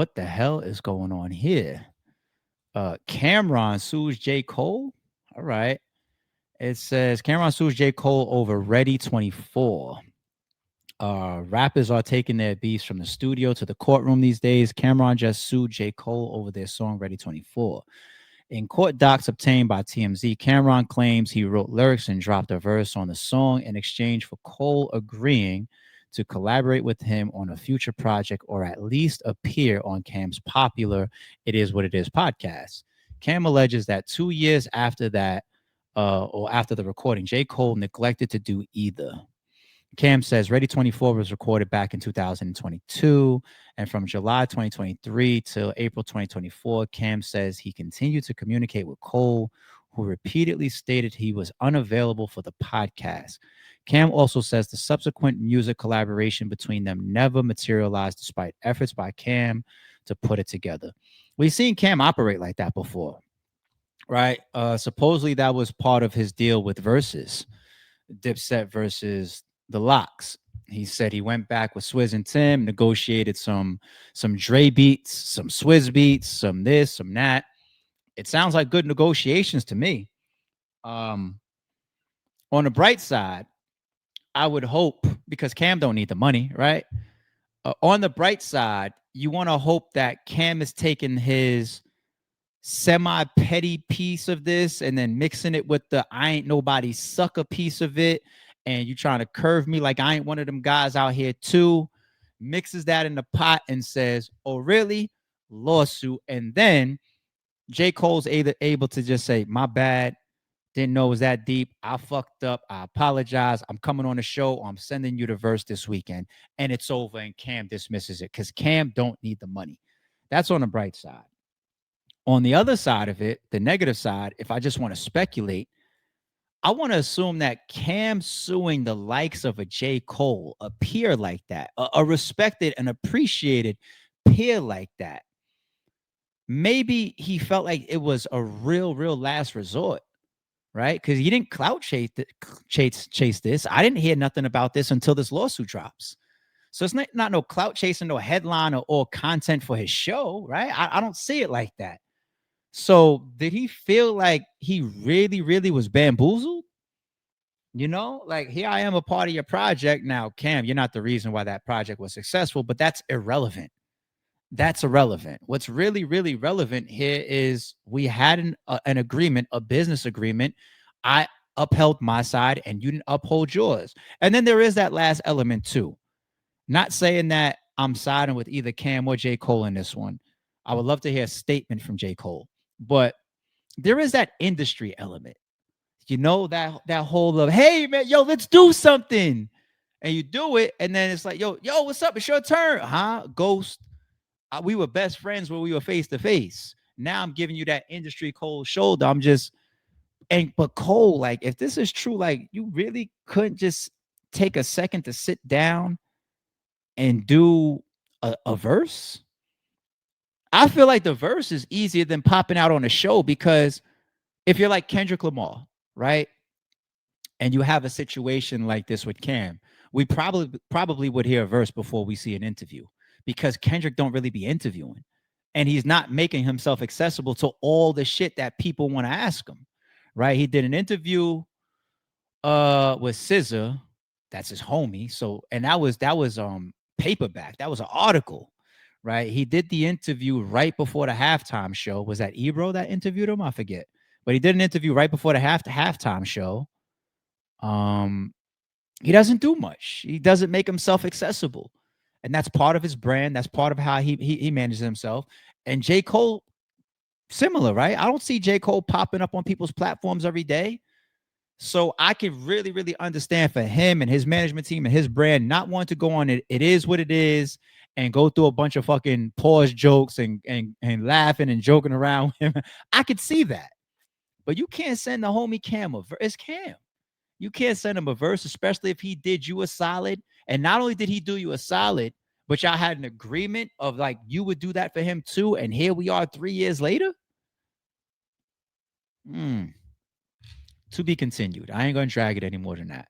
What the hell is going on here? Camron sues J. Cole. All right. It says Camron sues J. Cole over Ready 24. Rappers are taking their beefs from the studio to the courtroom these days. Camron just sued J. Cole over their song Ready 24. In court docs obtained by TMZ, Camron claims he wrote lyrics and dropped a verse on the song in exchange for Cole agreeing to collaborate with him on a future project or at least appear on Cam's popular It Is What It Is podcast. Cam alleges that 2 years after that, or after the recording, J. Cole neglected to do either. Cam says Ready 24 was recorded back in 2022. And from July 2023 till April 2024, Cam says he continued to communicate with Cole, who repeatedly stated he was unavailable for the podcast. Cam also says the subsequent music collaboration between them never materialized despite efforts by Cam to put it together. We've seen Cam operate like that before, right? Supposedly that was part of his deal with Versus. Dipset versus the Locks. He said he went back with Swizz and Tim, negotiated some Dre beats, some Swizz beats, some this, some that. It sounds like good negotiations to me. Um, on the bright side, I would hope because Cam don't need the money, right? On the bright side, you want to hope that Cam is taking his semi petty piece of this and then mixing it with the I ain't nobody sucker piece of it, and you trying to curve me like I ain't one of them guys out here too, mixes that in the pot and says, oh really, lawsuit. And then J. Cole's able to just say, my bad, didn't know it was that deep, I fucked up, I apologize, I'm coming on the show, or I'm sending you the verse this weekend, and it's over, and Cam dismisses it because Cam don't need the money. That's on the bright side. On the other side of it, the negative side, if I just want to speculate, I want to assume that Cam suing the likes of a J. Cole, a peer like that, a respected and appreciated peer like that, maybe he felt like it was a real last resort, right? Because he didn't clout chase this. I didn't hear nothing about this until this lawsuit drops. So it's not no clout chasing, no headline or content for his show, right? I don't see it like that. So did he feel like he really was bamboozled? You know, like here I am a part of your project. Now, Cam, you're not the reason why that project was successful, but that's irrelevant. That's irrelevant. What's really relevant here is we had an agreement, a business agreement. I upheld my side and you didn't uphold yours. And then there is that last element too. Not saying that I'm siding with either Cam or J. Cole in this one. I would love to hear a statement from J. Cole. But there is that industry element. You know, that whole of, hey man, yo, let's do something. And you do it, and then it's like, yo, what's up? It's your turn. Huh? Ghost. We were best friends when we were face to face. Now I'm giving you that industry cold shoulder. I'm just but Cole, like, if this is true, like, you really couldn't just take a second to sit down and do a verse. I feel like the verse is easier than popping out on a show because if you're like Kendrick Lamar, right? And you have a situation like this with Cam, we probably would hear a verse before we see an interview because Kendrick don't really be interviewing. And he's not making himself accessible to all the shit that people want to ask him. Right? He did an interview with SZA, that's his homie. So and that was paperback. That was an article, right? He did the interview right before the halftime show. Was that Ebro that interviewed him? I forget. But he did an interview right before the halftime show. He doesn't do much. He doesn't make himself accessible. And that's part of his brand. That's part of how he manages himself. And J. Cole, similar, right? I don't see J. Cole popping up on people's platforms every day. So I can really understand for him and his management team and his brand not want to go on it. It is what it is, and go through a bunch of fucking pause jokes and laughing and joking around with him. I could see that. But you can't send the homie Cam a verse. It's Cam. You can't send him a verse, especially if he did you a solid. And not only did he do you a solid, but y'all had an agreement of like you would do that for him too. And here we are 3 years later. To be continued. I ain't gonna drag it any more than that.